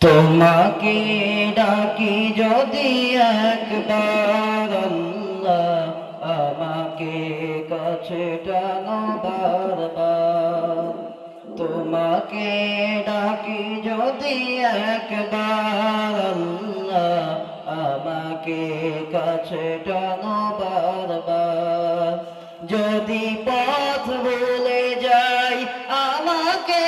তোমাকে ডাকি যদি একবার আল্লাহ, আমাকে কাছে টানো বারবার। তোমাকে ডাকি যদি একবার আল্লাহ, আমাকে কাছে টানো বারবার। যদি পথ ভুলে যাই আমাকে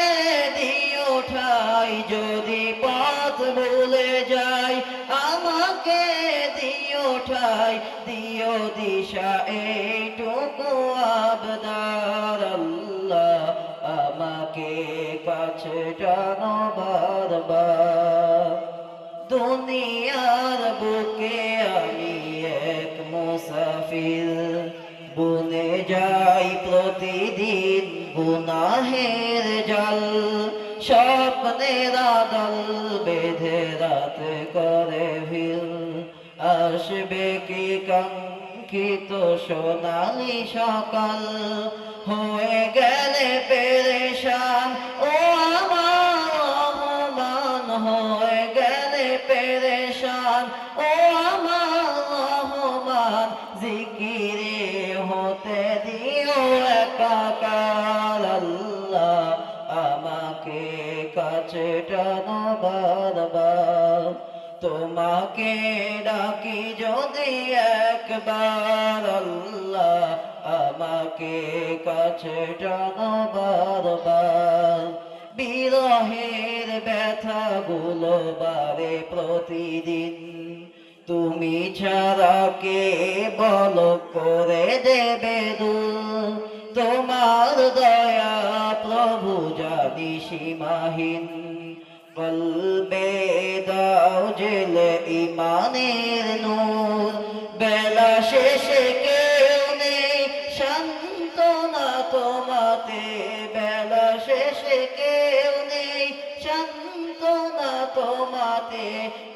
দিও ঠাই, যদি পথ ভুলে যাই আমাকে দিও ঠাই, দিও দিশা এইটুকু আবদার আল্লাহ, আমাকে কাছে টানো বারবার। দুনিয়ার বুকে আমি এক মুসাফির, বুনে যাই প্রতিদিন গুনাহের জাল। স্বপ্নের আদল বেঁধে রাত করে ভিল, আসবে কি কাঙ্ক্ষিত সোনালি সকাল। হয়ে গেলে পেরেশান ও আমার রহমান, হয়ে গেলে পেরেশান ও আমার রহমান। জিকিরে হতে দিও একাকার আল্লাহ, আমাকে কাছে টানো বারবার। তোমাকে ডাকি যদি একবার আল্লাহ, আমাকে কাছে টানো বারবার। বিরহের ব্যথাগুলো বাড়ে প্রতিদিন, তুমি ছাড়া কে বলো করে দেবে দূর। তোমার দয়া প্রভু জানি সীমাহীন, কলবে দাও জেলে ইমানের নূর। বেলা শেষে কেউ নেই সান্ত্বনা তোমাতে, বেলা শেষে কেউ নেই সান্ত্বনা তোমাতে।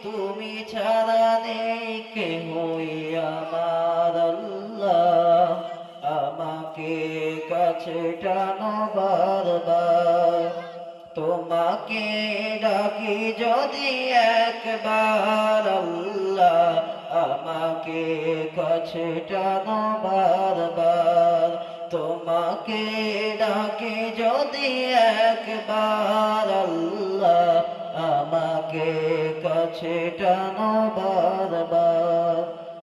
তুমি ছাড়া নেই কেহই আমার আল্লাহ, আমাকে কাছে টানো বারবার। তোমাকে ডাকি যদি একবার আল্লাহ, আমাকে কাছে টানো বারবার। তোমাকে ডাকি যদি